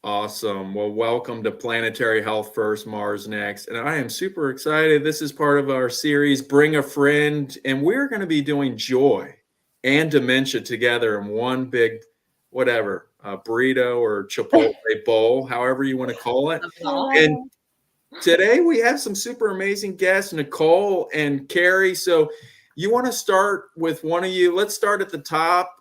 Awesome. Well, welcome to Planetary Health First, Mars Next. And I am super excited. This is part of our series, Bring a Friend. And we're going to be doing joy and dementia together in one big, whatever, burrito or Chipotle bowl, however you want to call it. Love it I all. love And it. today we have some super amazing guests, Nicole and Carrie. So you want to start with one of you? Let's start at the top.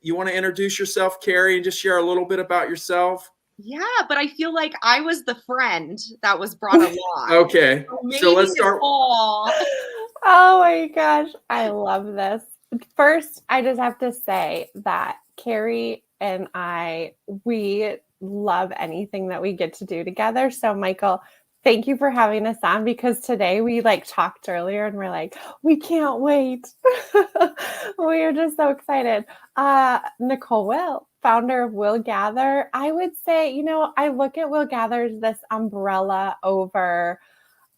You want to introduce yourself, Carrie, and just share a little bit about yourself? Yeah, but I feel like I was the friend that was brought along. Okay, So so maybe let's start. Nicole. Oh my gosh, I love this. First, I just have to say that Carrie and we love anything that we get to do together. So, Michael, thank you for having us on because today we talked earlier and we're like, we can't wait. We are just so excited. Nicole Will, founder of Will Gather. I would say, I look at Will Gather as this umbrella over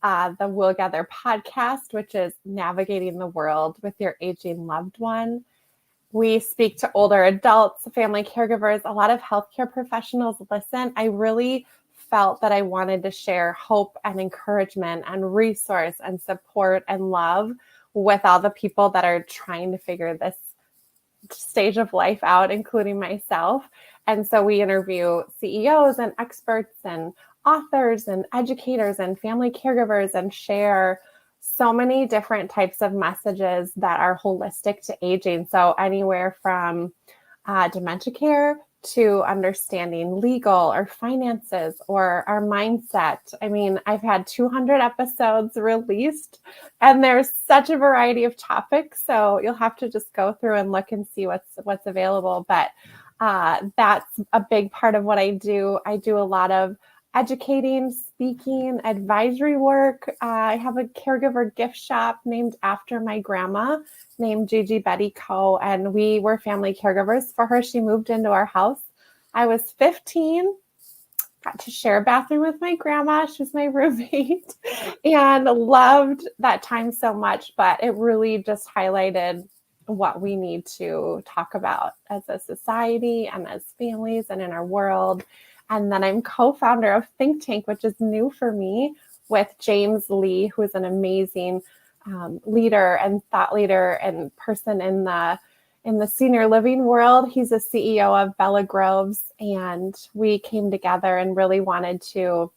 the Will Gather podcast, which is navigating the world with your aging loved one. We speak to older adults, family caregivers, a lot of healthcare professionals listen. I really felt that I wanted to share hope and encouragement and resource and support and love with all the people that are trying to figure this stage of life out, including myself. And so we interview CEOs and experts and authors and educators and family caregivers and share so many different types of messages that are holistic to aging. So anywhere from dementia care to understanding legal or finances or our mindset. I mean, I've had 200 episodes released and there's such a variety of topics. So you'll have to just go through and look and see what's available. But that's a big part of what I do. I do a lot of educating, speaking, advisory work. I have a caregiver gift shop named after my grandma, named Gigi Betty Co. And we were family caregivers for her. She moved into our house. I was 15, got to share a bathroom with my grandma. She was my roommate and loved that time so much. But it really just highlighted what we need to talk about as a society and as families and in our world. And then I'm co-founder of Think Tank, which is new for me, with James Lee, who is an amazing leader and thought leader and person in the senior living world. He's a CEO of Bella Groves, and we came together and really wanted to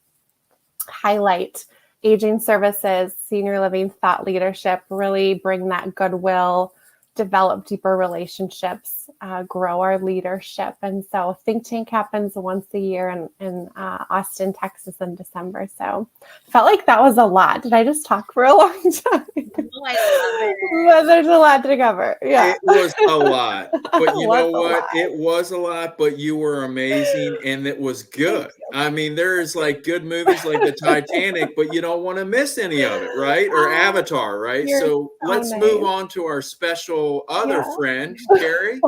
highlight aging services, senior living thought leadership, really bring that goodwill, develop deeper relationships, grow our leadership. And so Think Tank happens once a year in Austin, Texas in December. So felt like that was a lot. Did I just talk for a long time? Oh, I love it. But there's a lot to cover. Yeah. It was a lot, but you know Was a what? lot. It was a lot, but you were amazing and it was good. I mean, there's like good movies like the Titanic, but you don't want to miss any of it, right? Or Avatar, right? You're So so let's move nice. on to our special other Yeah. friend, Carrie.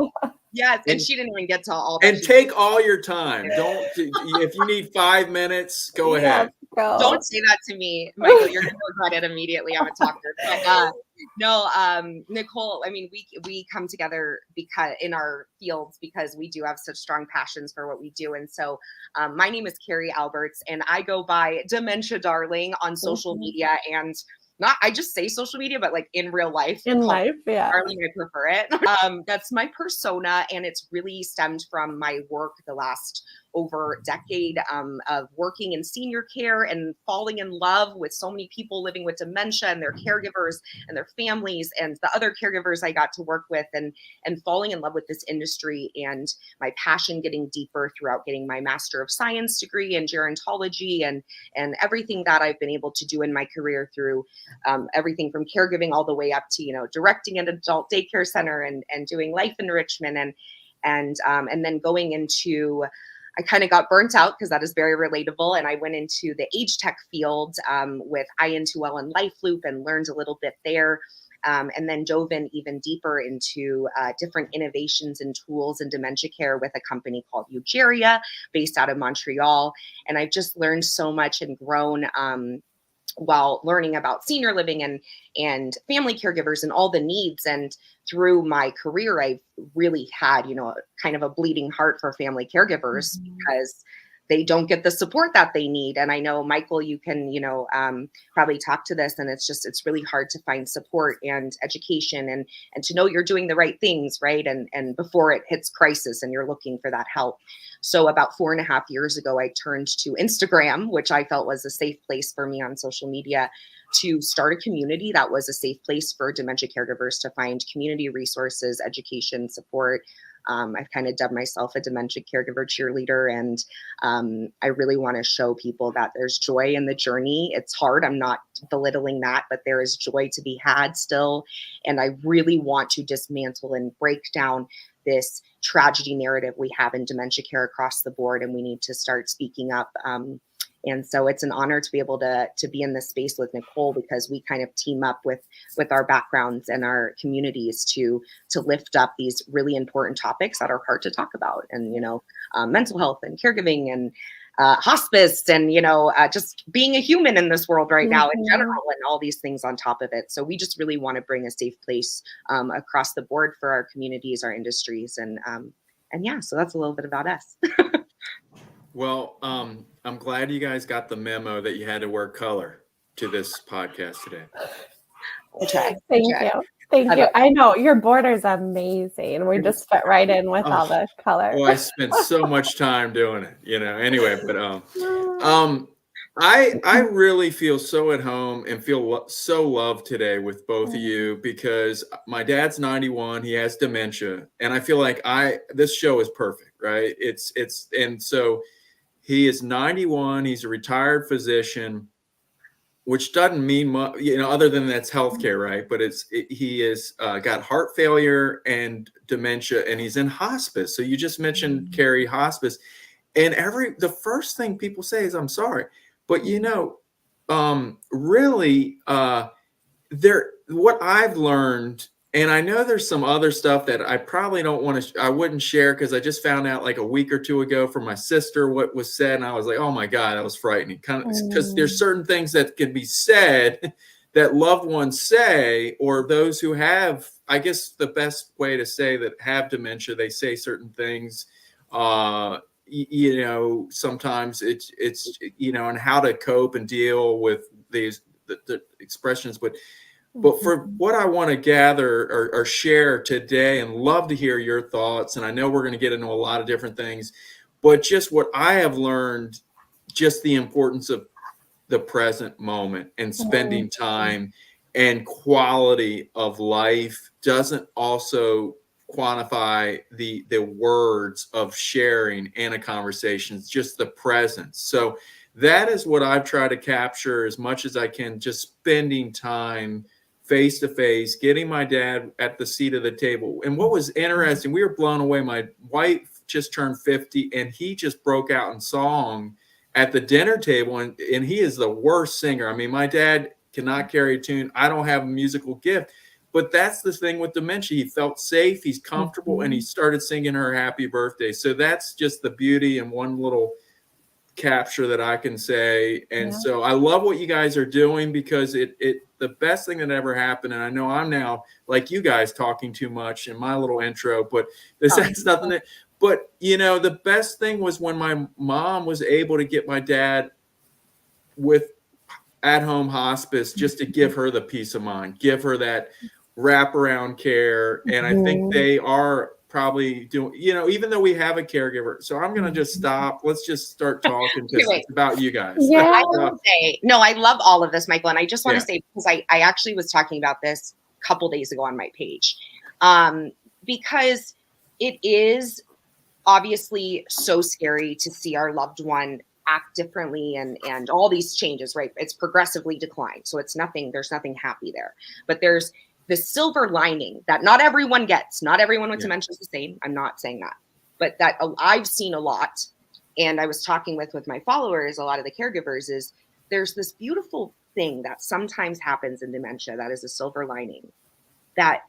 Yes, and And she didn't even get to all that. and take all your time. Don't if you need 5 minutes, go Yeah, ahead. go. Don't say that to me, Michael. You're going to regret it immediately. I'm a talker. But no, Nicole, I mean, we come together because in our fields because we do have such strong passions for what we do. And so my name is Carrie Alberts, and I go by Dementia Darling on social media, and not I just say social media, but like in real life. In life, yeah. Darling, I prefer it. That's my persona, and it's really stemmed from my work the last over a decade of working in senior care and falling in love with so many people living with dementia and their caregivers and their families and the other caregivers I got to work with, and falling in love with this industry, and my passion getting deeper throughout getting my Master of Science degree in gerontology and everything that I've been able to do in my career through everything from caregiving all the way up to directing an adult daycare center and doing life enrichment and then going into I kind of got burnt out because that is very relatable. And I went into the age tech field with IN2L and Life Loop and learned a little bit there. And then dove in even deeper into different innovations and tools in dementia care with a company called Eugeria based out of Montreal. And I've just learned so much and grown while learning about senior living and family caregivers and all the needs. And through my career, I've really had, kind of a bleeding heart for family caregivers because they don't get the support that they need. And I know, Michael, you can, probably talk to this, and it's really hard to find support and education and to know you're doing the right things, right? And before it hits crisis and you're looking for that help. So about 4.5 years ago, I turned to Instagram, which I felt was a safe place for me on social media, to start a community that was a safe place for dementia caregivers to find community resources, education, support. I've kind of dubbed myself a dementia caregiver cheerleader, and I really want to show people that there's joy in the journey. It's hard. I'm not belittling that, but there is joy to be had still. And I really want to dismantle and break down this tragedy narrative we have in dementia care across the board, and we need to start speaking up. And so it's an honor to be able to be in this space with Nicole, because we kind of team up with our backgrounds and our communities to lift up these really important topics that are hard to talk about. And, mental health and caregiving and hospice and, just being a human in this world right now in general, and all these things on top of it. So we just really want to bring a safe place across the board for our communities, our industries. And yeah, so that's a little bit about us. Well, I'm glad you guys got the memo that you had to wear color to this podcast today. Thank you. I know your border's amazing. We just fit right in with all the color. Well, I spent so much time doing it, anyway, but I really feel so at home and feel so loved today with both of you, because my dad's 91, he has dementia, and I feel like this show is perfect, right? And so he is 91, he's a retired physician, which doesn't mean much, other than that's healthcare, right? But he is got heart failure and dementia, and he's in hospice. So you just mentioned, Carrie, hospice, and the first thing people say is, "I'm sorry," but really, what I've learned, and I know there's some other stuff that I probably I wouldn't share, because I just found out like a week or two ago from my sister what was said, and I was like, oh my God, that was frightening. Kind of, because there's certain things that can be said that loved ones say, or those who have, I guess the best way to say that, have dementia, they say certain things. Sometimes it's and how to cope and deal with the expressions, but for what I want to gather or share today, and love to hear your thoughts, and I know we're going to get into a lot of different things, but just what I have learned, just the importance of the present moment and spending time, and quality of life doesn't also quantify the words of sharing and a conversation. It's just the presence. So that is what I've tried to capture as much as I can, just spending time face to face, getting my dad at the seat of the table. And what was interesting, we were blown away. My wife just turned 50, and he just broke out in song at the dinner table. And he is the worst singer. I mean, my dad cannot carry a tune. I don't have a musical gift, but that's the thing with dementia. He felt safe, he's comfortable, and he started singing her happy birthday. So that's just the beauty in one little capture that I can say. And so I love what you guys are doing, because the best thing that ever happened, and I know I'm now like you guys talking too much in my little intro, but this has nothing to, but the best thing was when my mom was able to get my dad with at-home hospice, just to give her the peace of mind, give her that wraparound care. And I think they are probably doing, even though we have a caregiver. So I'm going to just stop. Let's just start talking, because it's about you guys. Yeah. I will say, no, I love all of this, Michael. And I just want to say, because I actually was talking about this a couple days ago on my page, because it is obviously so scary to see our loved one act differently and all these changes, right? It's progressively declined. So there's nothing happy there, but there's the silver lining that not everyone gets. Not everyone with dementia is the same. I'm not saying that, but that I've seen a lot. And I was talking with my followers, a lot of the caregivers, is there's this beautiful thing that sometimes happens in dementia that is a silver lining, that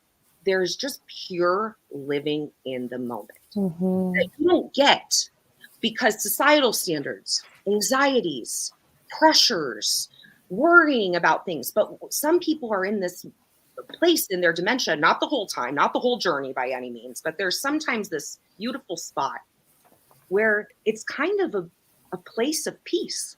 there's just pure living in the moment that you don't get because societal standards, anxieties, pressures, worrying about things. But some people are in this place in their dementia, not the whole time, not the whole journey by any means, but there's sometimes this beautiful spot where it's kind of a place of peace.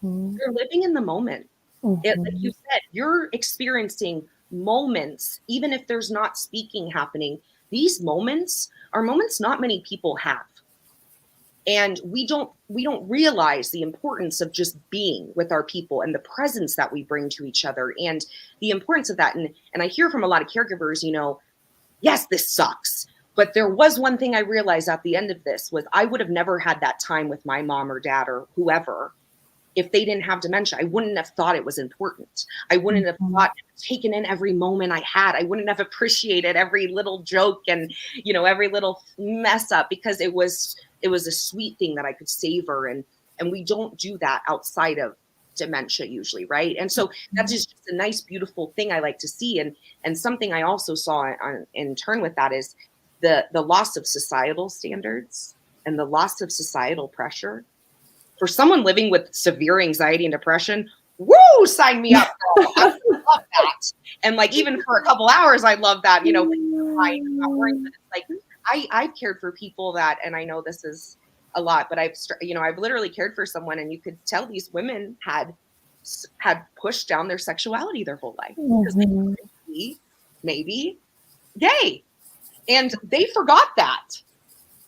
Mhm. You're living in the moment. Like you said, you're experiencing moments, even if there's not speaking happening. These moments are moments not many people have. And we don't realize the importance of just being with our people and the presence that we bring to each other and the importance of that. And I hear from a lot of caregivers, yes, this sucks. But there was one thing I realized at the end of this was I would have never had that time with my mom or dad or whoever if they didn't have dementia. I wouldn't have thought it was important. I wouldn't have thought taken in every moment I had. I wouldn't have appreciated every little joke and, every little mess up, because it was a sweet thing that I could savor. And we don't do that outside of dementia usually, right? And so that's just a nice, beautiful thing I like to see. And something I also saw in turn with that is the loss of societal standards and the loss of societal pressure. For someone living with severe anxiety and depression, woo, sign me up, girl. I love that. And like, even for a couple hours, I love that, I'm not worrying, but it's like, I've cared for people that, and I know this is a lot, but I've literally cared for someone, and you could tell these women had pushed down their sexuality their whole life because they were maybe gay, and they forgot that,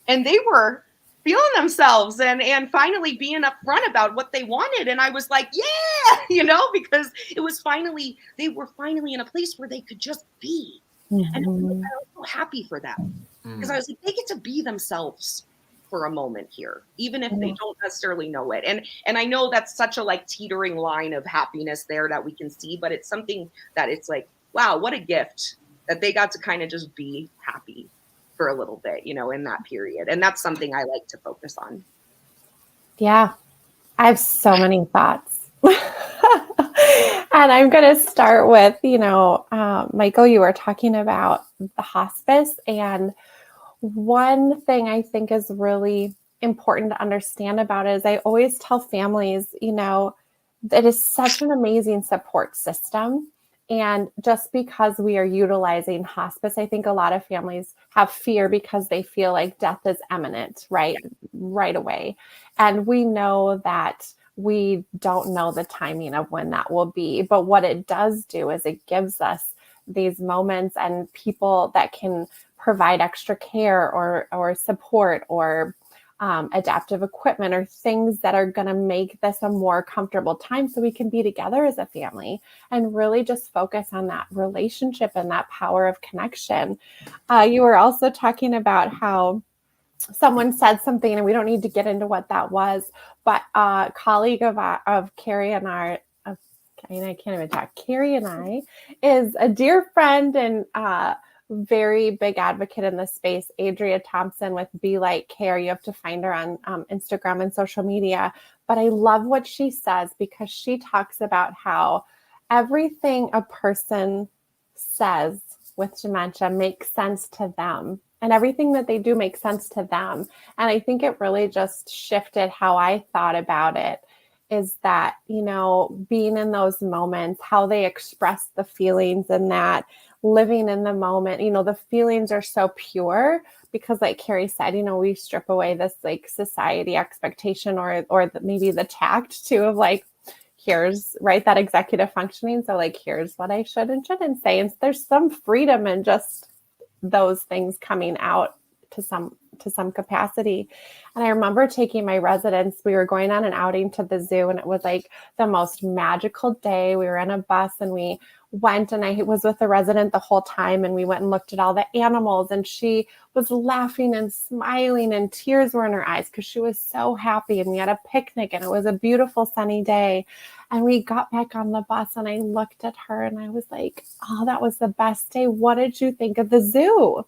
and they were feeling themselves and finally being upfront about what they wanted. And I was like, yeah, because it was they were finally in a place where they could just be. And I was so happy for them, because I was like, they get to be themselves for a moment here, even if they don't necessarily know it. And I know that's such a teetering line of happiness there that we can see, but it's something that it's like, wow, what a gift that they got to kind of just be happy for a little bit, in that period. And that's something I like to focus on. Yeah, I have so many thoughts. And I'm going to start with, Michael, you were talking about the hospice. And one thing I think is really important to understand about it is I always tell families, it is such an amazing support system. And just because we are utilizing hospice, I think a lot of families have fear because they feel like death is imminent, right away. And we know that we don't know the timing of when that will be. But what it does do is it gives us these moments and people that can provide extra care or support or adaptive equipment or things that are going to make this a more comfortable time so we can be together as a family and really just focus on that relationship and that power of connection. You were also talking about how someone said something, and we don't need to get into what that was, but a colleague of Carrie and I, I can't even talk. Carrie and I is a dear friend and very big advocate in this space, Adria Thompson with Be Like Care. You have to find her on Instagram and social media. But I love what she says, because she talks about how everything a person says with dementia makes sense to them. And everything that they do makes sense to them. And I think it really just shifted how I thought about it, is that, being in those moments, how they express the feelings, and that living in the moment, the feelings are so pure because, like Carrie said, we strip away this society expectation or maybe the tact too of here's that executive functioning. So here's what I should and shouldn't say. And there's some freedom in just those things coming out to some capacity. And I remember taking my residents, we were going on an outing to the zoo, and it was the most magical day. We were in a bus and we went, and I was with the resident the whole time, and we went and looked at all the animals, and she was laughing and smiling and tears were in her eyes because she was so happy. And we had a picnic and it was a beautiful sunny day. And we got back on the bus and I looked at her and I was like, oh, that was the best day. What did you think of the zoo?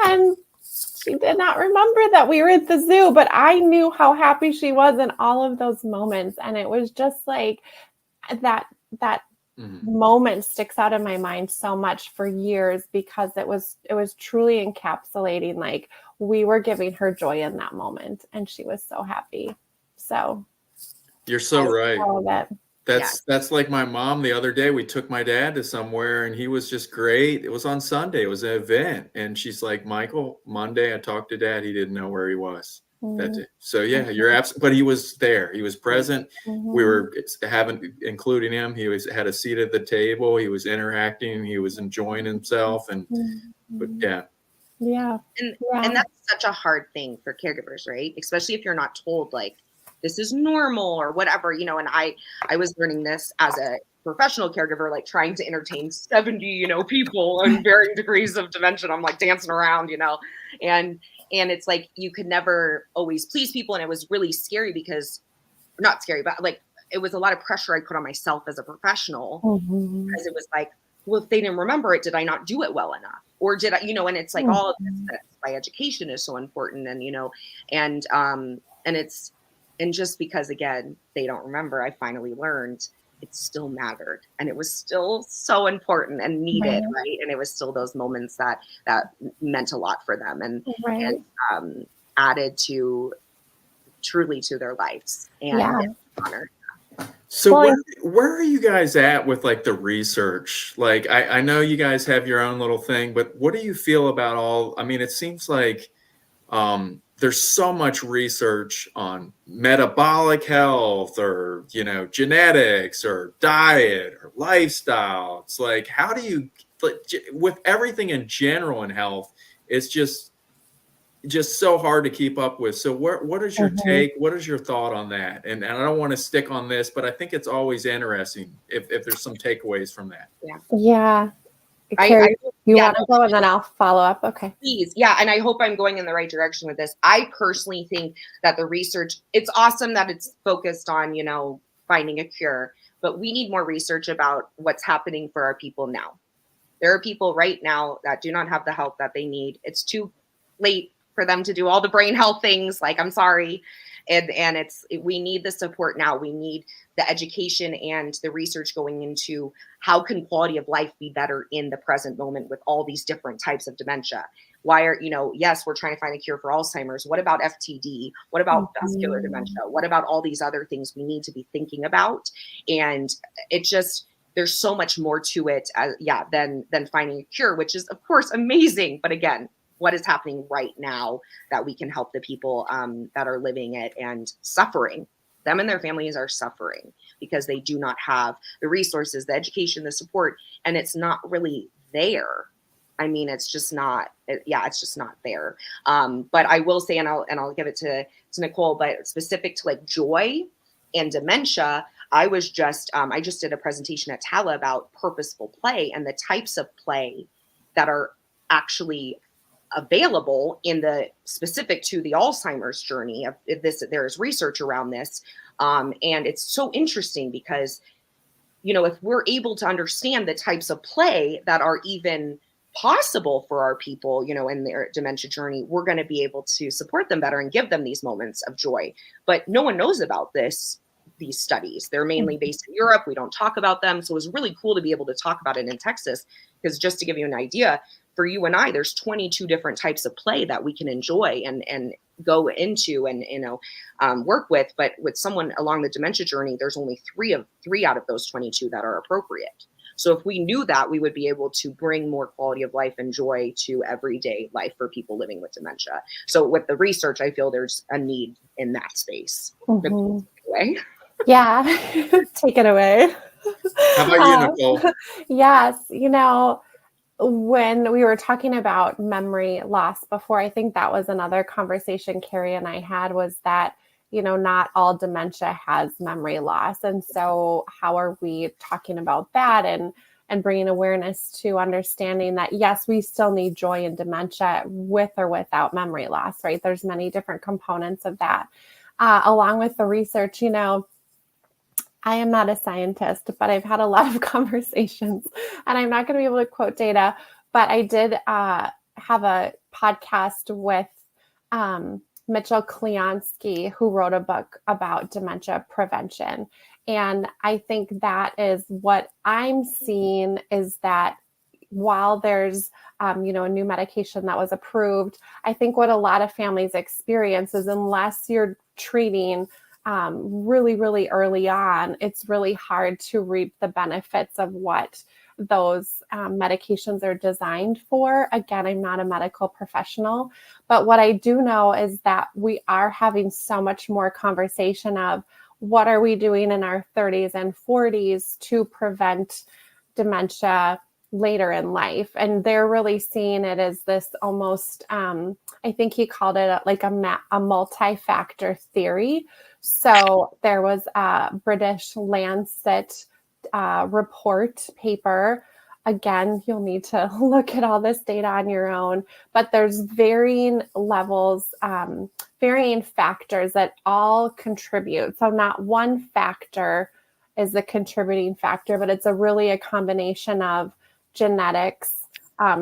And she did not remember that we were at the zoo, but I knew how happy she was in all of those moments. And it was just that moment sticks out in my mind so much for years, because it was truly encapsulating, we were giving her joy in that moment and she was so happy. So You're so right. All of it. That's like my mom the other day. We took my dad to somewhere and he was just great. It was on Sunday. It was an event. And she's like, Michael, Monday I talked to dad. He didn't know where he was that day. So yeah, you're absolutely, but he was there. He was present. We were including him. He had a seat at the table. He was interacting. He was enjoying himself. And but yeah. And that's such a hard thing for caregivers, right? Especially if you're not told like this is normal or whatever, you know. And I was learning this as a professional caregiver, like trying to entertain 70, you know, people in varying degrees of dementia. I'm like dancing around, you know, and it's like you could never always please people. And it was really scary because not scary, but like it was a lot of pressure I put on myself as a professional because it was like, well, if they didn't remember it, did I not do it well enough? Or did I, you know, and it's like all of this, that's why education is so important. And, you know, and it's, and just because, again, they don't remember, I finally learned it still mattered. And it was still so important and needed, right? And it was still those moments that meant a lot for them and added to truly to their lives and honor. So where are you guys at with like the research? Like, I know you guys have your own little thing, but what do you feel about all, I mean, it seems like there's so much research on metabolic health or, you know, genetics or diet or lifestyle. It's like, how do you, with everything in general in health, it's just so hard to keep up with. So what is your take? What is your thought on that? And I don't want to stick on this, but I think it's always interesting if there's some takeaways from that. Yeah. Carrie, you want to go and then I'll follow up? Okay. Please. Yeah. And I hope I'm going in the right direction with this. I personally think that the research, it's awesome that it's focused on, you know, finding a cure, but we need more research about what's happening for our people now. There are people right now that do not have the help that they need. It's too late for them to do all the brain health things. Like, I'm sorry. And we need the support now. We need the education and the research going into how can quality of life be better in the present moment with all these different types of dementia. Why are, you know, yes, we're trying to find a cure for Alzheimer's. What about FTD? What about vascular dementia? What about all these other things we need to be thinking about? And it just, there's so much more to it than finding a cure, which is of course amazing. But again, what is happening right now that we can help the people that are living it and suffering. Them and their families are suffering because they do not have the resources, the education, the support, and it's not really there. I mean, it's just not, it's just not there. But I will say, and I'll give it to Nicole, but specific to like joy and dementia, I just did a presentation at Tala about purposeful play and the types of play that are actually available in the specific to the Alzheimer's journey of this. There's research around this. And it's so interesting because, you know, if we're able to understand the types of play that are even possible for our people, you know, in their dementia journey, we're going to be able to support them better and give them these moments of joy. But no one knows about these studies. They're mainly based in Europe. We don't talk about them. So it was really cool to be able to talk about it in Texas, because just to give you an idea, for you and I, there's 22 different types of play that we can enjoy and go into and, you know, work with. But with someone along the dementia journey, there's only three out of those 22 that are appropriate. So if we knew that, we would be able to bring more quality of life and joy to everyday life for people living with dementia. So with the research, I feel there's a need in that space. Yeah, take it away. How about you, Nicole? Yes, you know, when we were talking about memory loss before, I think that was another conversation Carrie and I had, was that, you know, not all dementia has memory loss. And so how are we talking about that and bringing awareness to understanding that, yes, we still need joy in dementia with or without memory loss, right? There's many different components of that. Along with the research, you know, I am not a scientist, but I've had a lot of conversations, and I'm not going to be able to quote data, but I did have a podcast with Mitchell Kliansky, who wrote a book about dementia prevention. And I think that is what I'm seeing, is that while there's, you know, a new medication that was approved, I think what a lot of families experience is, unless you're treating really, really early on, it's really hard to reap the benefits of what those medications are designed for. Again, I'm not a medical professional, but what I do know is that we are having so much more conversation of what are we doing in our 30s and 40s to prevent dementia later in life. And they're really seeing it as this almost, I think he called it like a multi-factor theory. So there was a British Lancet report paper. Again, you'll need to look at all this data on your own, but there's varying levels, varying factors that all contribute. So not one factor is the contributing factor, but it's really a combination of genetics,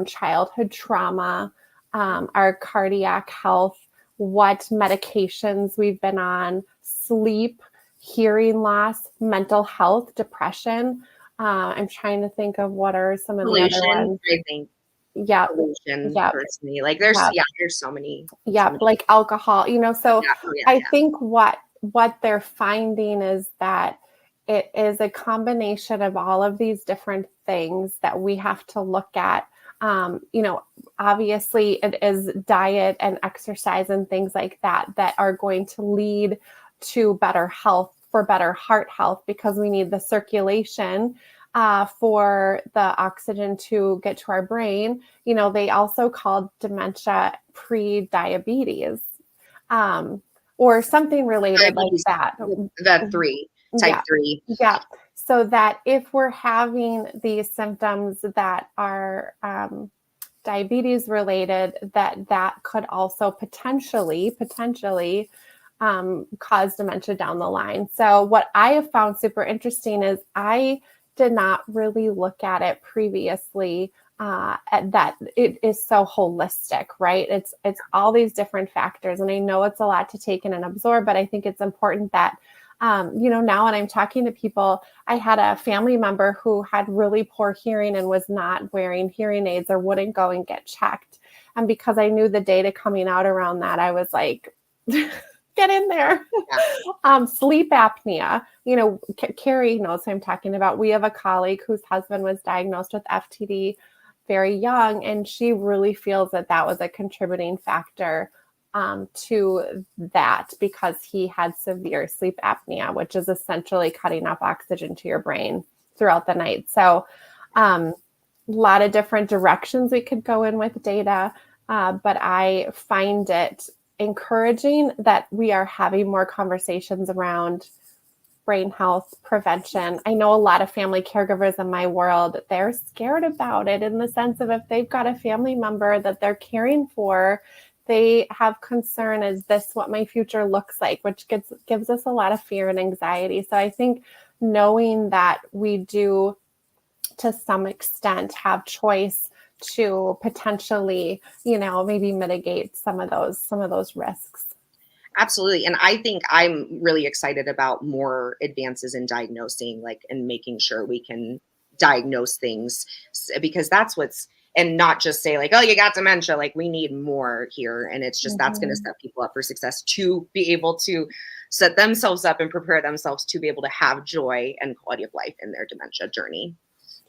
childhood trauma, our cardiac health, what medications we've been on, sleep, hearing loss, mental health, depression. I'm trying to think of what are some of the other ones. I think. Yeah. Pollution, personally. Like there's so many. Yeah, so many. like alcohol, so I yeah. think what they're finding is that it is a combination of all of these different things that we have to look at. Obviously it is diet and exercise and things like that are going to lead to better health, for better heart health, because we need the circulation for the oxygen to get to our brain. They also called dementia pre-diabetes or something related Diabetes, like that. That type 3. Yeah. So that if we're having these symptoms that are diabetes related, that could also potentially cause dementia down the line. So what I have found super interesting is I did not really look at it previously at that it is so holistic, right? It's all these different factors. And I know it's a lot to take in and absorb, but I think it's important that, now when I'm talking to people, I had a family member who had really poor hearing and was not wearing hearing aids or wouldn't go and get checked. And because I knew the data coming out around that, I was like, get in there. Yeah. Sleep apnea, Carrie knows who I'm talking about. We have a colleague whose husband was diagnosed with FTD very young, and she really feels that was a contributing factor to that, because he had severe sleep apnea, which is essentially cutting off oxygen to your brain throughout the night. So a lot of different directions we could go in with data, but I find it encouraging that we are having more conversations around brain health prevention. I know a lot of family caregivers in my world, they're scared about it, in the sense of if they've got a family member that they're caring for, they have concern, is this what my future looks like, which gives us a lot of fear and anxiety. So I think knowing that we do, to some extent, have choice to potentially, maybe mitigate some of those risks. Absolutely. And I think I'm really excited about more advances in diagnosing, and making sure we can diagnose things, because that's and not just say oh, you got dementia, we need more here. And it's just, that's going to set people up for success, to be able to set themselves up and prepare themselves to be able to have joy and quality of life in their dementia journey.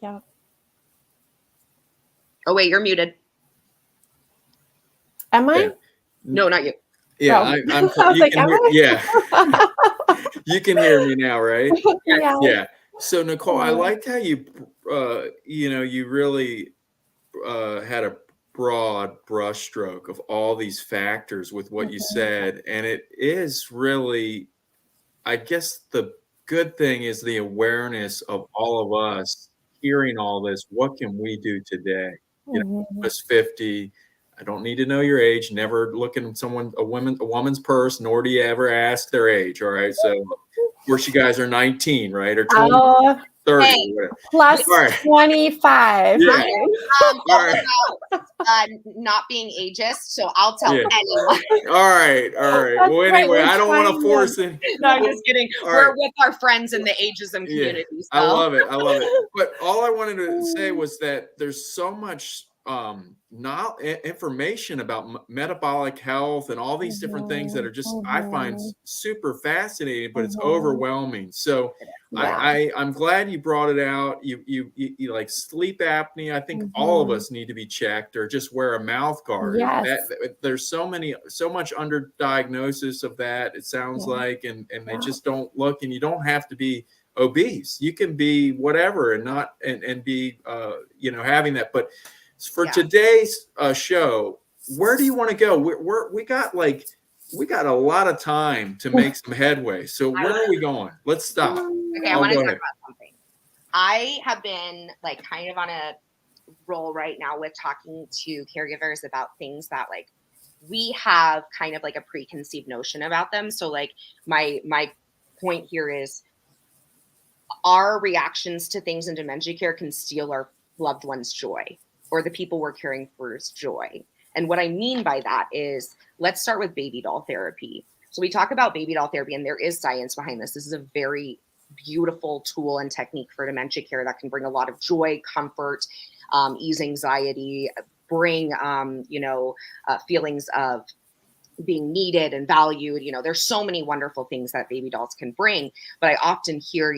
Yeah. Oh, wait, you're muted. Am I? Yeah. No, not you. Yeah, Oh. I'm you can hear, yeah. You can hear me now, right? Yeah. So Nicole, I liked how you you really had a broad brushstroke of all these factors with what you said. And it is really, I guess the good thing is the awareness of all of us hearing all this. What can we do today? I was 50. I don't need to know your age. Never look in a woman's purse, nor do you ever ask their age. All right. So of course you guys are 19, right? Or 20, 30. Hey, plus 25. Yeah. I am all about not being ageist, so I'll tell anyone. All right. Well, anyway, I don't want to force it. No, I'm just kidding. We're with our friends in the ageism community. So. I love it. But all I wanted to say was that there's so much not information about metabolic health and all these different things that are just, I find super fascinating, but it's overwhelming. So I'm glad you brought it out. You like sleep apnea. I think all of us need to be checked, or just wear a mouth guard. Yes. There's so much underdiagnosis of that, it sounds like, and they just don't look. And you don't have to be obese. You can be whatever and not and be having that. But for today's show, where do you want to go? We got a lot of time to make some headway. So where are we going? Let's stop. Okay, I want to talk about something. I have been like kind of on a roll right now with talking to caregivers about things that like we have kind of like a preconceived notion about them. So like my point here is our reactions to things in dementia care can steal our loved one's joy, or the people we're caring for's joy. And what I mean by that is, let's start with baby doll therapy. So we talk about baby doll therapy, and there is science behind this. This is a very beautiful tool and technique for dementia care that can bring a lot of joy, comfort, ease anxiety, bring, feelings of being needed and valued. There's so many wonderful things that baby dolls can bring. But I often hear,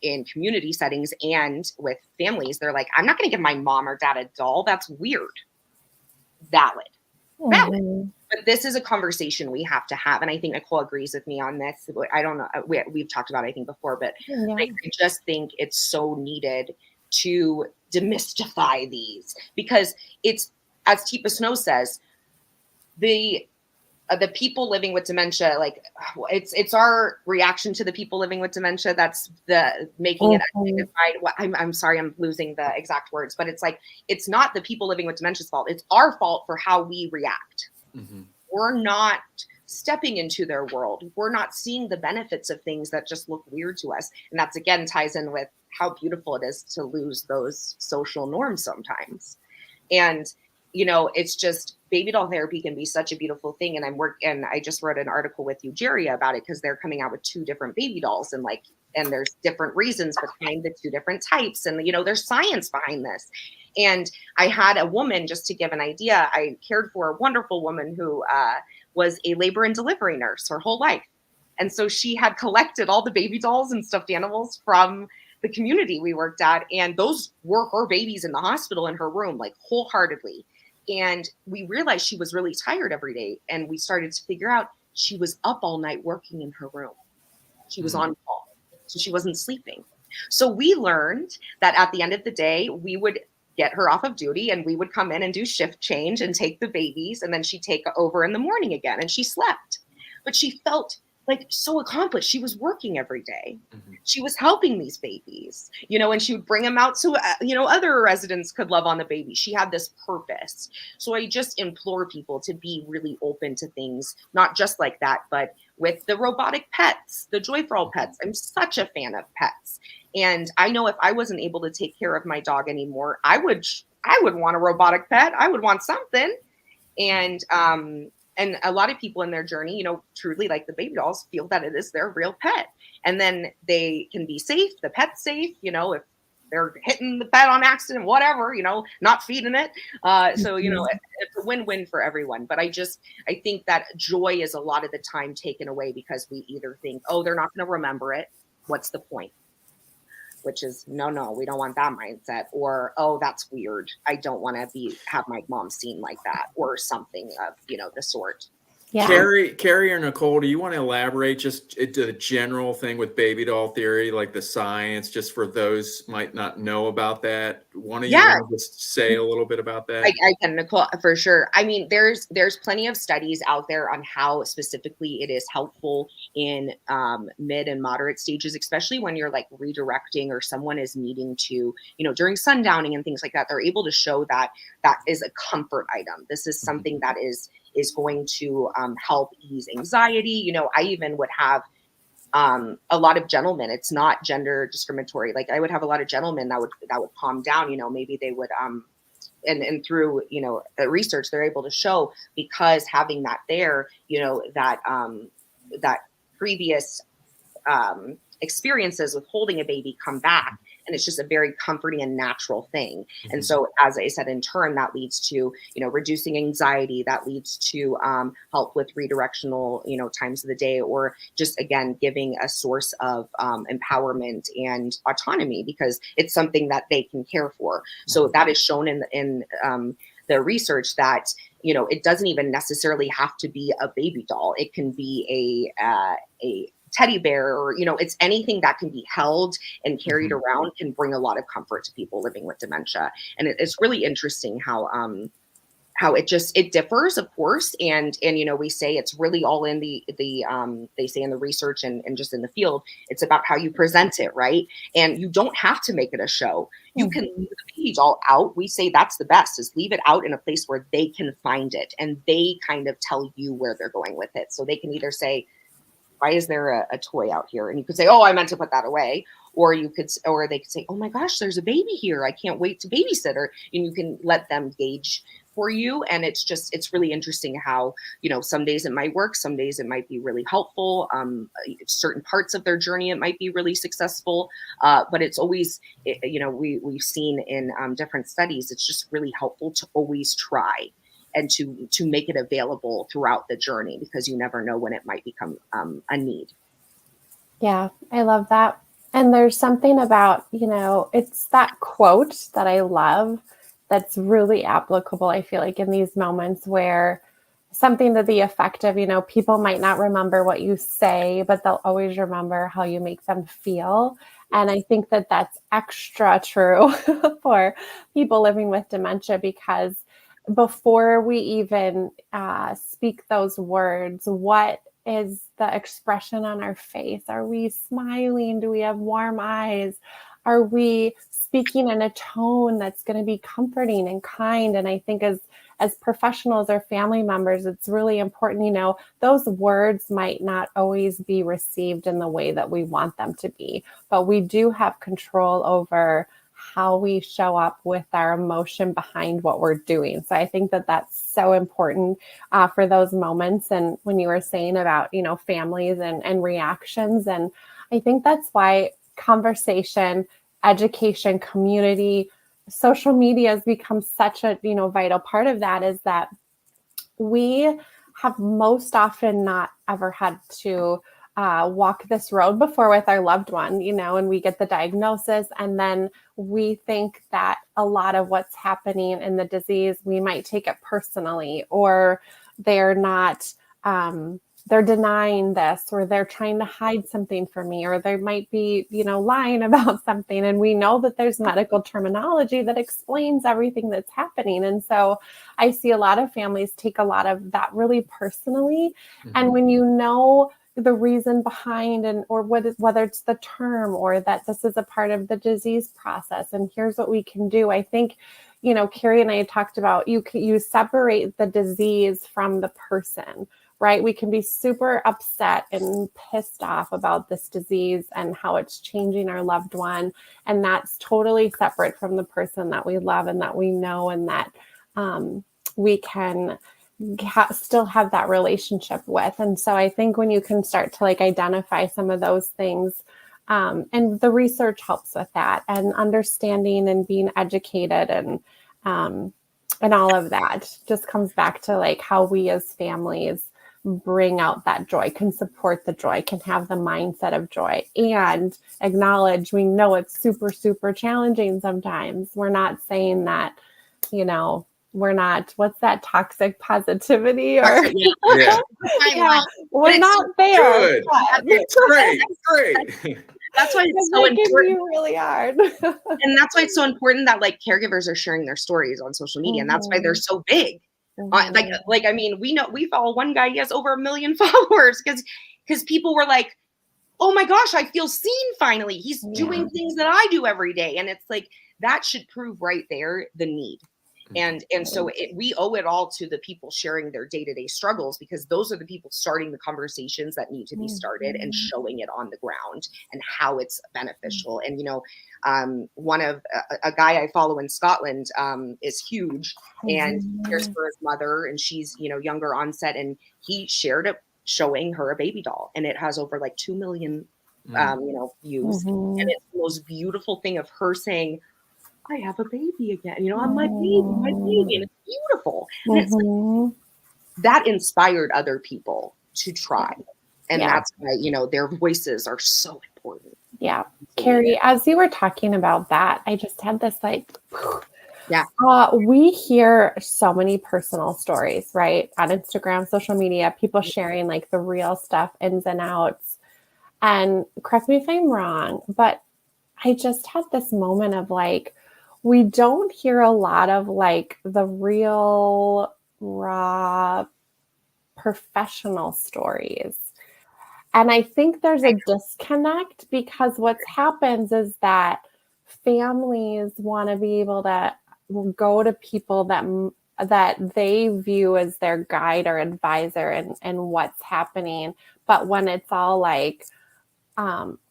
in community settings and with families, they're like, I'm not going to give my mom or dad a doll. That's weird. Valid. But this is a conversation we have to have. And I think Nicole agrees with me on this. I don't know. We've talked about it, I think, before, but I just think it's so needed to demystify these, because it's, as Teepa Snow says, the people living with dementia, like it's our reaction to the people living with dementia that's the making it undignified. Well, I'm sorry, I'm losing the exact words, but it's like, it's not the people living with dementia's fault. It's our fault for how we react. We're not stepping into their world. We're not seeing the benefits of things that just look weird to us. And that's, again, ties in with how beautiful it is to lose those social norms sometimes. And it's just, baby doll therapy can be such a beautiful thing. And I just wrote an article with Eugeria about it, because they're coming out with 2 different baby dolls, and there's different reasons behind the 2 different types. And, there's science behind this. And I had a woman, just to give an idea, I cared for a wonderful woman who was a labor and delivery nurse her whole life. And so she had collected all the baby dolls and stuffed animals from the community we worked at. And those were her babies in the hospital in her room, like wholeheartedly. And we realized she was really tired every day. And we started to figure out she was up all night working in her room. She was on call, so she wasn't sleeping. So we learned that at the end of the day, we would get her off of duty and we would come in and do shift change and take the babies. And then she'd take over in the morning again, and she slept. But she felt like so accomplished. She was working every day. She was helping these babies, and she would bring them out so, other residents could love on the baby. She had this purpose. So I just implore people to be really open to things, not just like that, but with the robotic pets, the Joy for All pets. I'm such a fan of pets. And I know if I wasn't able to take care of my dog anymore, I would want a robotic pet. I would want something. And a lot of people in their journey, truly, like the baby dolls, feel that it is their real pet. And then they can be safe, the pet's safe, if they're hitting the pet on accident, whatever, not feeding it. So, it's a win-win for everyone. But I think that joy is a lot of the time taken away because we either think, oh, they're not going to remember it. What's the point? Which is, no, we don't want that mindset. Or, oh, that's weird. I don't want to have my mom seen like that, or something of, the sort. Yeah. Carrie or Nicole, do you want to elaborate just the general thing with baby doll theory, like the science, just for those might not know about that? One of you want to just say a little bit about that? I can, Nicole, for sure. I mean, there's plenty of studies out there on how specifically it is helpful in mid and moderate stages, especially when you're like redirecting or someone is needing to, during sundowning and things like that. They're able to show that is a comfort item. This is something that is going to help ease anxiety. I even would have a lot of gentlemen. It's not gender discriminatory. Like I would have a lot of gentlemen that would calm down. Maybe they would and through research, they're able to show, because having that there, that previous experiences with holding a baby come back, And it's just a very comforting and natural thing. And so, as I said, in turn, that leads to, reducing anxiety, that leads to help with redirectional, times of the day, or just, again, giving a source of empowerment and autonomy, because it's something that they can care for. So that is shown in the research that, it doesn't even necessarily have to be a baby doll. It can be a teddy bear, or, it's anything that can be held and carried around, can bring a lot of comfort to people living with dementia. And it's really interesting how it differs, of course. And we say it's really all in the they say in the research and just in the field, it's about how you present it, right? And you don't have to make it a show. You can leave the baby doll out. We say that's the best, is leave it out in a place where they can find it, and they kind of tell you where they're going with it. So they can either say, why is there a toy out here? And you could say, oh, I meant to put that away. Or they could say, oh my gosh, there's a baby here. I can't wait to babysit her. And you can let them gauge for you. And it's really interesting how, some days it might work. Some days it might be really helpful. Certain parts of their journey, it might be really successful. But it's always, we've seen in different studies, it's just really helpful to always try and to make it available throughout the journey, because you never know when it might become a need. Yeah, I love that. And there's something about, it's that quote that I love that's really applicable, I feel like, in these moments, where something to the effect of, people might not remember what you say, but they'll always remember how you make them feel. And I think that that's extra true for people living with dementia, because before we even speak those words, what is the expression on our face? Are we smiling? Do we have warm eyes? Are we speaking in a tone that's going to be comforting and kind? And I think as professionals or family members, it's really important, those words might not always be received in the way that we want them to be, but we do have control over how we show up with our emotion behind what we're doing. So I think that that's so important for those moments. And when you were saying about, families and reactions, and I think that's why conversation, education, community, social media has become such a, vital part of that, is that we have most often not ever had to walk this road before with our loved one, and we get the diagnosis, and then we think that a lot of what's happening in the disease, we might take it personally, or they're not, they're denying this, or they're trying to hide something from me, or they might be, lying about something. And we know that there's medical terminology that explains everything that's happening. And so I see a lot of families take a lot of that really personally. And when the reason behind, or whether it's the term, or that this is a part of the disease process, and here's what we can do. I think, Carrie and I had talked about, you separate the disease from the person, right? We can be super upset and pissed off about this disease and how it's changing our loved one. And that's totally separate from the person that we love and that we know, and that we can still have that relationship with. And so I think when you can start to identify some of those things, and the research helps with that, and understanding and being educated, and all of that just comes back to how we as families bring out that joy, can support the joy, can have the mindset of joy, and acknowledge we know it's super, super challenging sometimes. We're not saying that, we're not, what's that, toxic positivity, or yeah. Yeah, we're not there. It's great. That's why it's so It can important. be really hard. And that's why it's so important that caregivers are sharing their stories on social media. And that's why they're so big. I mean, we follow one guy, he has over 1 million followers, because people were like, oh my gosh, I feel seen finally. He's doing things that I do every day. And it's that should prove right there the need. And so we owe it all to the people sharing their day-to-day struggles, because those are the people starting the conversations that need to be started, and showing it on the ground and how it's beneficial. And, one of a guy I follow in Scotland is huge, and cares for his mother, and she's, younger onset, and he shared it, showing her a baby doll, and it has over 2 million use. And Mhm. it's the most beautiful thing of her saying, I have a baby again, I'm my Mhm. baby. And it's beautiful. And it's like, Mhm. that inspired other people to try. And Yeah. that's why, their voices are so important. Yeah. So needed. Carrie, as you were talking about that, I just had this like, Yeah. we hear so many personal stories, right? On Instagram, social media, people sharing like the real stuff, ins and outs. And correct me if I'm wrong, but I just had this moment of like, we don't hear a lot of like the real, raw, professional stories. And I think there's a disconnect because what's happens is that families want to be able to go to people that they view as their guide or advisor and what's happening. But when it's all like,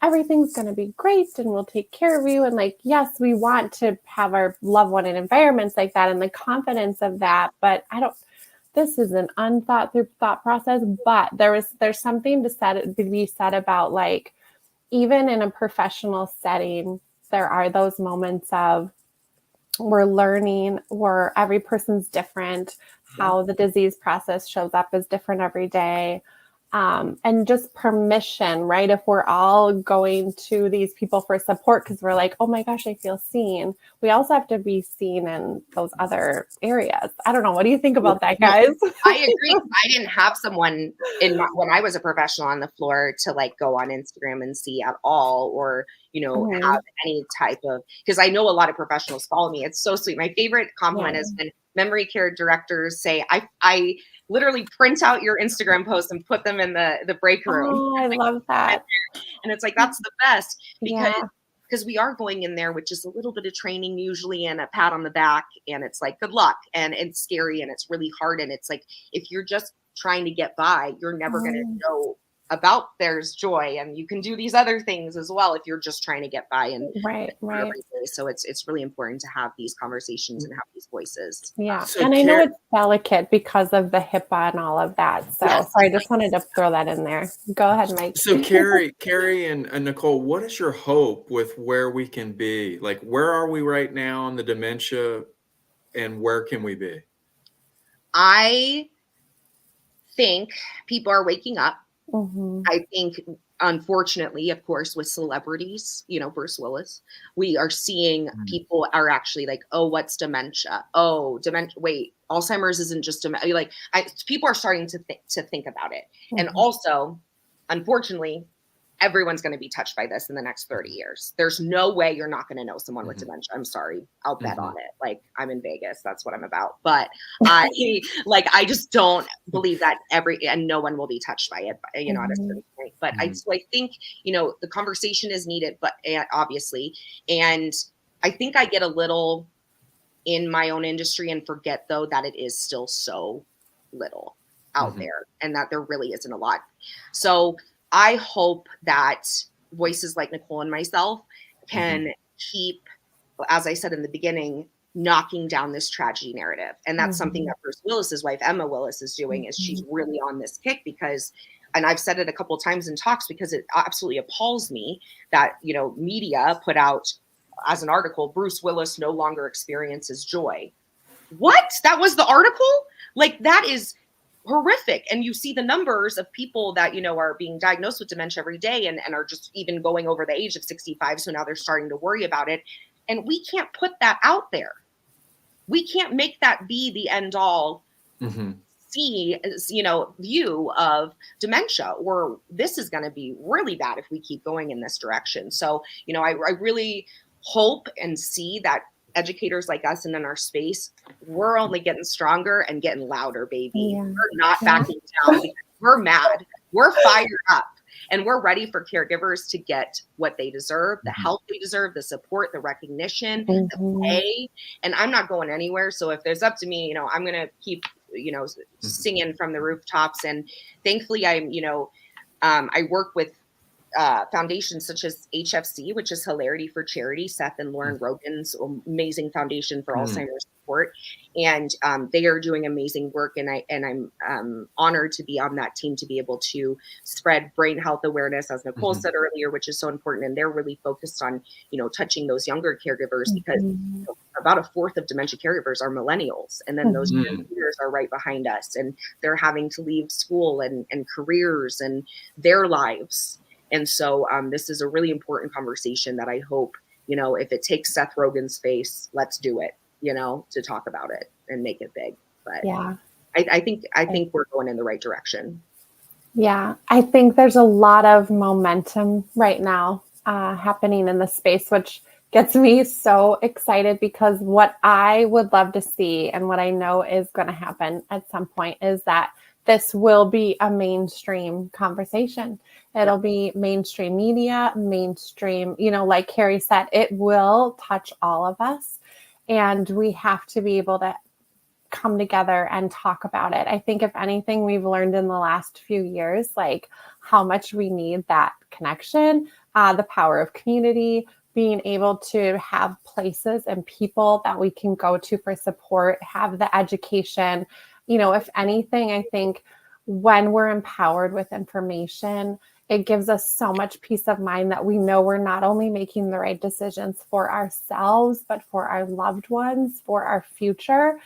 everything's going to be great and we'll take care of you. And like, yes, we want to have our loved one in environments like that and the confidence of that. But this is an unthought through thought process, but there's something to be said about like, even in a professional setting, there are those moments of we're learning, where every person's different, how the disease process shows up is different every day. And just permission, right? If we're all going to these people for support because we're like, oh my gosh, I feel seen. We also have to be seen in those other areas. I don't know. What do you think about that, No, guys? I agree. I didn't have someone when I was a professional on the floor to like go on Instagram and see at all, or, have any type of, because I know a lot of professionals follow me. It's so sweet. My favorite compliment is when memory care directors say, I literally print out your Instagram posts and put them in the break room. Oh, I love that. And it's like, that's the best Yeah. because we are going in there with just a little bit of training usually and a pat on the back, and it's like, good luck, and it's scary and it's really hard. And it's like, if you're just trying to get by, you're never going to know about there's joy, and you can do these other things as well if you're just trying to get by and Right. every day. So it's really important to have these conversations and have these voices. Yeah. So And I know it's delicate because of the HIPAA and all of that. So, Yes. I just wanted to throw that in there. Go ahead, Mike. So Carrie and Nicole, what is your hope with where we can be? Like, where are we right now in the dementia, and where can we be? I think people are waking up. Mhm. I think, unfortunately, of course, with celebrities, Bruce Willis, we are seeing people are actually like, oh, what's dementia? Oh, dementia. Wait, Alzheimer's isn't just dementia. Like, people are starting to think about it. And also, unfortunately, everyone's going to be touched by this in the next 30 years. There's no way you're not going to know someone with dementia. I'm sorry. I'll bet on it. Like, I'm in Vegas. That's what I'm about. But I just don't believe that and no one will be touched by it, at a certain point. But I think, the conversation is needed, but obviously, and I think I get a little in my own industry and forget though that it is still so little out there and that there really isn't a lot. So I hope that voices like Nicole and myself can keep, as I said in the beginning, knocking down this tragedy narrative. And that's something that Bruce Willis's wife, Emma Willis, is doing, is she's really on this kick because, and I've said it a couple of times in talks, because it absolutely appalls me that, media put out as an article, Bruce Willis no longer experiences joy. What? That was the article? Like, that is horrific. And you see the numbers of people that, are being diagnosed with dementia every day and are just even going over the age of 65. So now they're starting to worry about it. And we can't put that out there. We can't make that be the end all view of dementia, or this is going to be really bad if we keep going in this direction. So, I really hope and see that educators like us and in our space, we're only getting stronger and getting louder, baby. We're not backing down because we're mad. We're fired up. And we're ready for caregivers to get what they deserve, the help they deserve, the support, the recognition, the pay. And I'm not going anywhere. So if it's up to me, I'm going to keep, singing from the rooftops. And thankfully, I work with foundations such as HFC, which is Hilarity for Charity, Seth and Lauren Rogen's amazing foundation for Alzheimer's support. And they are doing amazing work. And I'm honored to be on that team to be able to spread brain health awareness, as Nicole said earlier, which is so important. And they're really focused on, touching those younger caregivers because about a fourth of dementia caregivers are millennials. And then those years are right behind us, and they're having to leave school and careers and their lives. And so this is a really important conversation that I hope, if it takes Seth Rogen's face, let's do it, to talk about it and make it big. But yeah, I think we're going in the right direction. Yeah, I think there's a lot of momentum right now happening in the space, which gets me so excited, because what I would love to see and what I know is going to happen at some point is that this will be a mainstream conversation. It'll be mainstream media, mainstream, like Carrie said, it will touch all of us. And we have to be able to come together and talk about it. I think if anything, we've learned in the last few years, like how much we need that connection, the power of community, being able to have places and people that we can go to for support, have the education. If anything, I think when we're empowered with information, it gives us so much peace of mind that we know we're not only making the right decisions for ourselves, but for our loved ones, for our future.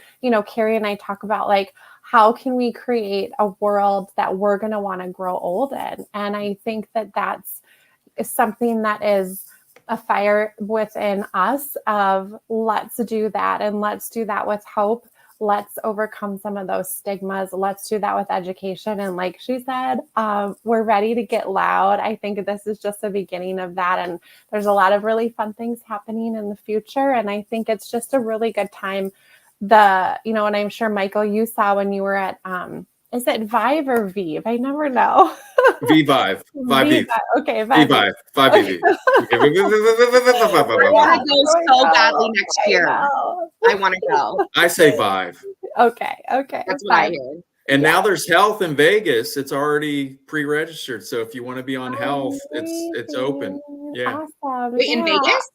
Carrie and I talk about like, how can we create a world that we're going to want to grow old in? And I think that that's something that is a fire within us of let's do that, and let's do that with hope. Let's overcome some of those stigmas. Let's do that with education. And like she said, we're ready to get loud. I think this is just the beginning of that. And there's a lot of really fun things happening in the future. And I think it's just a really good time. And I'm sure, Michael, you saw when you were at, is it Vive or Vive? I never know. Vive. Vive. Okay, Vive. Vive. I want to go so badly next year. I want to go. I say Vive. Okay. That's what I hear. And now there's health in Vegas. It's already pre-registered. So if you want to be on health, it's open. Yeah. Awesome. Wait, in Vegas?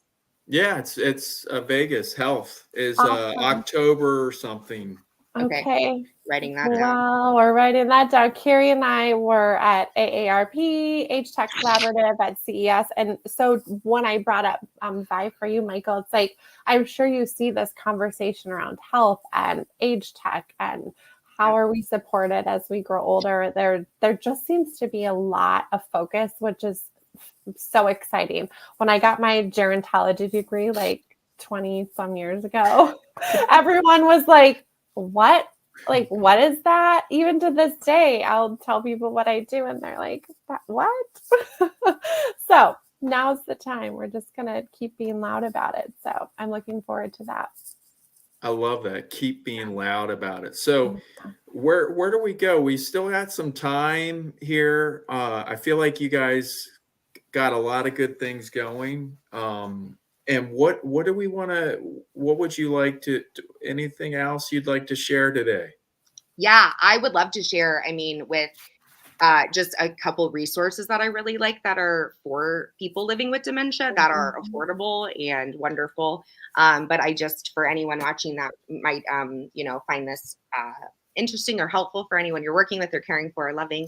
Yeah, it's Vegas. Health is October or something. Okay. Writing that down. Well, we're writing that down. Carrie and I were at AARP, Age Tech Collaborative at CES. And so when I brought up Vive for you, Michael, it's like, I'm sure you see this conversation around health and age tech and how are we supported as we grow older. There just seems to be a lot of focus, which is so exciting. When I got my gerontology degree, like 20 some years ago, everyone was like, what? Like, what is that? Even to this day, I'll tell people what I do and they're like, what? So now's the time. We're just going to keep being loud about it. So I'm looking forward to that. I love that. Keep being loud about it. So where do we go? We still got some time here. I feel like you guys got a lot of good things going. And what do we want to, what would you like to, anything else you'd like to share today? Yeah, I would love to share, with just a couple resources that I really like that are for people living with dementia that are affordable and wonderful. But for anyone watching that might, find this interesting or helpful for anyone you're working with or caring for or loving.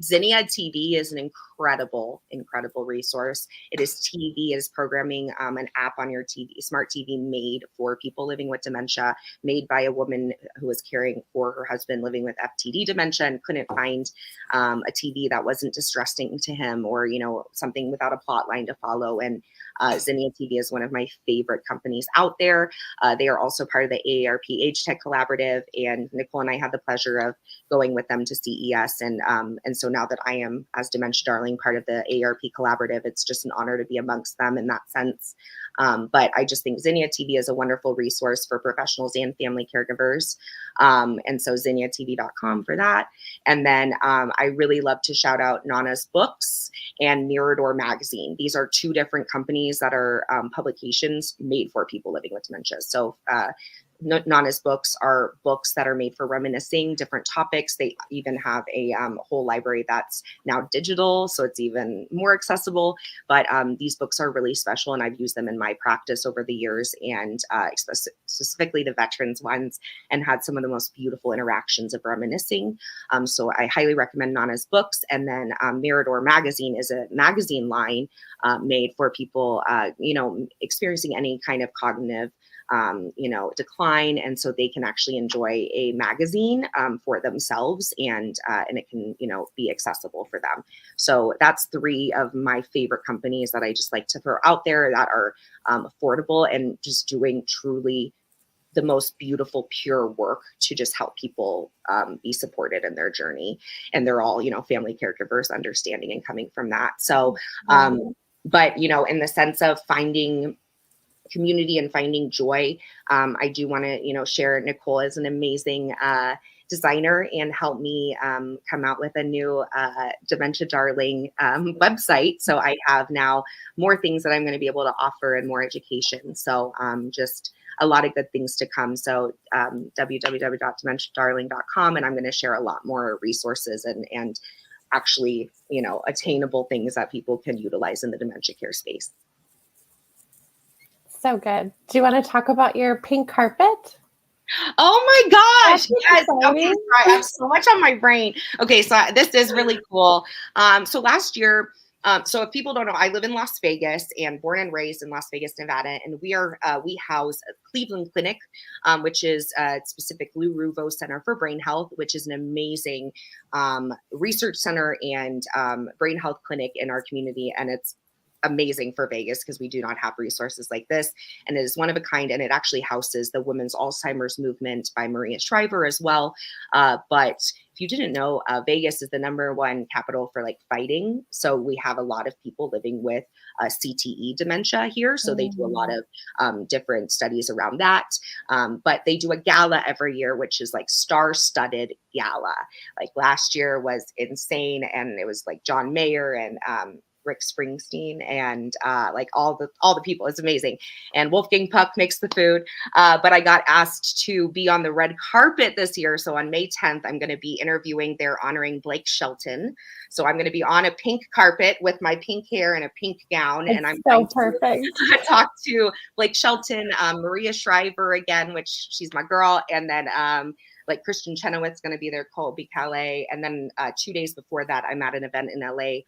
Zinnia TV is an incredible resource. It is TV, it is programming, an app on your TV, smart TV made for people living with dementia, made by a woman who was caring for her husband living with FTD dementia and couldn't find a TV that wasn't distressing to him or, something without a plot line to follow. And Zinnia TV is one of my favorite companies out there. They are also part of the AARP Age Tech Collaborative, and Nicole and I had the pleasure of going with them to CES. And so now that I am, as Dementia Darling, part of the AARP Collaborative, it's just an honor to be amongst them in that sense. But I just think Zinnia TV is a wonderful resource for professionals and family caregivers. And so zinniatv.com for that. And then I really love to shout out Nana's Books and Mirador Magazine. These are two different companies that are publications made for people living with dementia. So Nana's books are books that are made for reminiscing different topics. They even have a whole library that's now digital, so it's even more accessible. But these books are really special, and I've used them in my practice over the years, and specifically the veterans ones, and had some of the most beautiful interactions of reminiscing. So I highly recommend Nana's books. And then Mirador Magazine is a magazine line made for people, experiencing any kind of cognitive decline, and so they can actually enjoy a magazine for themselves, and it can be accessible for them. So that's 3 of my favorite companies that I just like to throw out there that are affordable and just doing truly the most beautiful, pure work to just help people be supported in their journey. And they're all family caregivers, understanding and coming from that. So but in the sense of finding community and finding joy, I do want to share Nicole is an amazing designer and helped me come out with a new Dementia Darling website. So I have now more things that I'm going to be able to offer and more education. So just a lot of good things to come. So www.dementiadarling.com, and I'm going to share a lot more resources and actually attainable things that people can utilize in the dementia care space. So good. Do you want to talk about your pink carpet? Oh my gosh. Yes. Exciting. Okay, sorry. I have so much on my brain. Okay, so this is really cool. So last year, so if people don't know, I live in Las Vegas and born and raised in Las Vegas, Nevada, and we house Cleveland Clinic, which is a specific Lou Ruvo Center for Brain Health, which is an amazing research center and brain health clinic in our community, and it's amazing for Vegas because we do not have resources like this, and it is one of a kind, and it actually houses the Women's Alzheimer's Movement by Maria Shriver as well. But if you didn't know, Vegas is the #1 capital for fighting. So we have a lot of people living with CTE dementia here. So they do a lot of different studies around that. But they do a gala every year, which is star-studded gala. Last year was insane, and it was John Mayer and Rick Springsteen and all the people. It's amazing. And Wolfgang Puck makes the food. But I got asked to be on the red carpet this year. So on May 10th, I'm going to be interviewing. They're honoring Blake Shelton. So I'm going to be on a pink carpet with my pink hair and a pink gown. It's and I'm so perfect. to talk to Blake Shelton, Maria Shriver again, which she's my girl. And then Christian Chenoweth's going to be there, Colby Calais. And then 2 days before that, I'm at an event in LA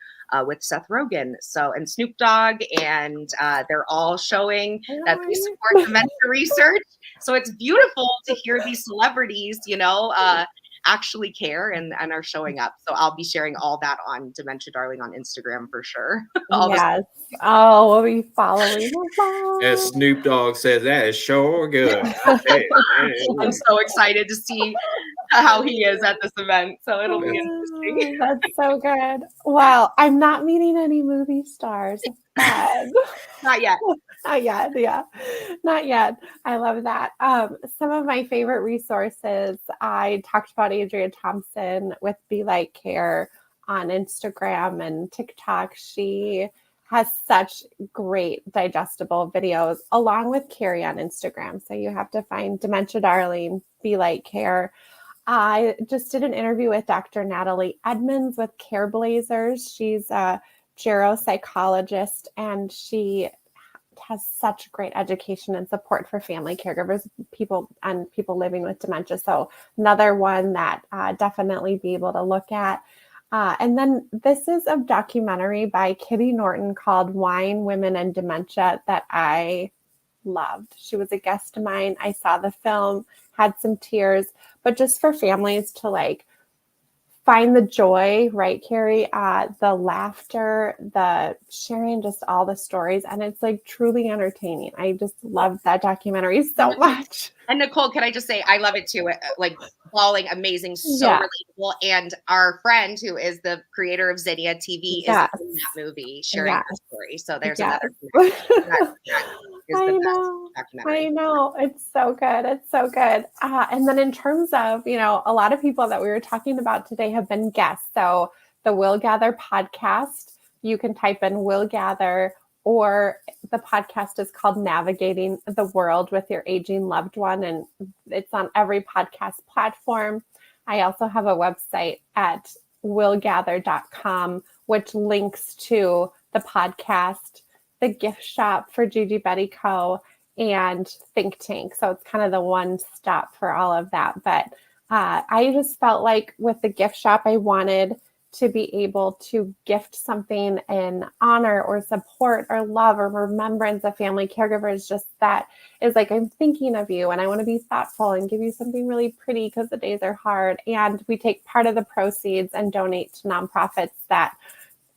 with Seth Rogen and Snoop Dogg. And they're all showing that they support dementia research. So it's beautiful to hear these celebrities, actually care and are showing up. So I'll be sharing all that on Dementia Darling on Instagram for sure. Yes. Oh, we'll be following along. As Snoop Dogg says, that is sure good. I'm so excited to see how he is at this event. So it'll be interesting. That's so good. Well, I'm not meeting any movie stars. Not yet. Not yet. Yeah. Not yet. I love that. Some of my favorite resources, I talked about Andrea Thompson with Be Like Care on Instagram and TikTok. She has such great digestible videos along with Carrie on Instagram. So you have to find Dementia Darling, Be Like Care. I just did an interview with Dr. Natalie Edmonds with Care Blazers. She's a geropsychologist, and she has such great education and support for family caregivers, people living with dementia. So another one that definitely be able to look at. And then this is a documentary by Kitty Norton called Wine, Women, and Dementia that I loved. She was a guest of mine. I saw the film, had some tears, but just for families to find the joy, right, Carrie? The laughter, the sharing, just all the stories. And it's truly entertaining. I just love that documentary so much. And Nicole, can I just say, I love it too. Bawling, amazing, so relatable. And our friend who is the creator of Zinnia TV is in that movie sharing her story. So there's another. I know. It's so good. It's so good. And then in terms of, a lot of people that we were talking about today have been guests. So the Will Gather podcast, you can type in Will Gather or the podcast is called Navigating the World with Your Aging Loved One, and it's on every podcast platform. I also have a website at willgather.com, which links to the podcast, the gift shop for Gigi Betty Co., and Think Tank. So it's kind of the one stop for all of that. But I just felt like with the gift shop, I wanted to be able to gift something in honor or support or love or remembrance of family caregivers, just that is like, I'm thinking of you and I want to be thoughtful and give you something really pretty because the days are hard. And we take part of the proceeds and donate to nonprofits that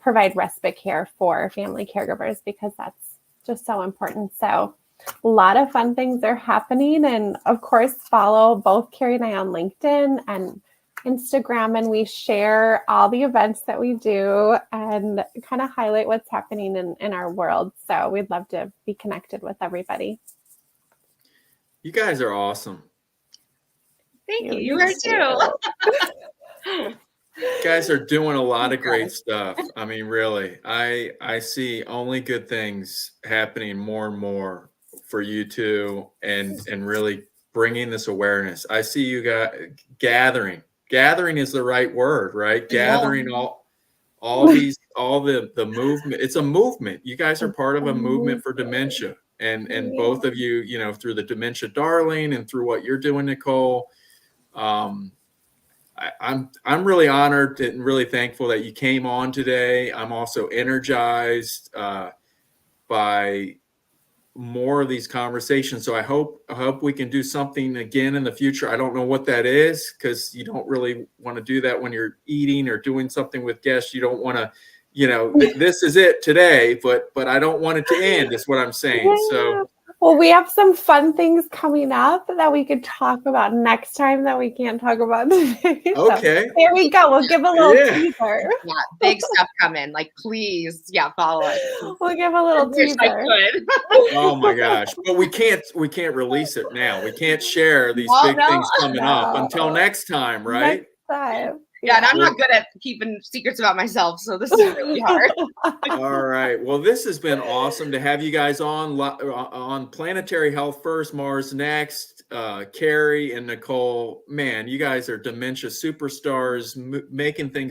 provide respite care for family caregivers, because that's just so important. So a lot of fun things are happening. And of course, follow both Carrie and I on LinkedIn and Instagram, and we share all the events that we do and kind of highlight what's happening in our world. So we'd love to be connected with everybody. You guys are awesome. Thank you. You are too. You guys are doing a lot of great stuff. I mean, really, I see only good things happening more and more for you two, and really bringing this awareness. I see you guys gathering. Gathering is the right word, right? Gathering all the movement. It's a movement. You guys are part of a movement for dementia, and both of you, you know, through the Dementia Darling and through what you're doing, Nicole. I'm really honored and really thankful that you came on today. I'm also energized by more of these conversations. So I hope we can do something again in the future. I don't know what that is, because you don't really want to do that when you're eating or doing something with guests. You don't want to, you know, this is it today, but I don't want it to end, is what I'm saying. So well, we have some fun things coming up that we could talk about next time that we can't talk about today. Okay. So there we go. We'll give a little teaser. Yeah, big stuff coming. Like, please, follow us. We'll give a little teaser. Oh my gosh. But we can't release it now. We can't share these big things coming up until next time, right? Next time. Yeah, and I'm not good at keeping secrets about myself, so this is really hard. All right. Well, this has been awesome to have you guys on Planetary Health First, Mars Next. Carrie and Nicole, man, you guys are dementia superstars, making things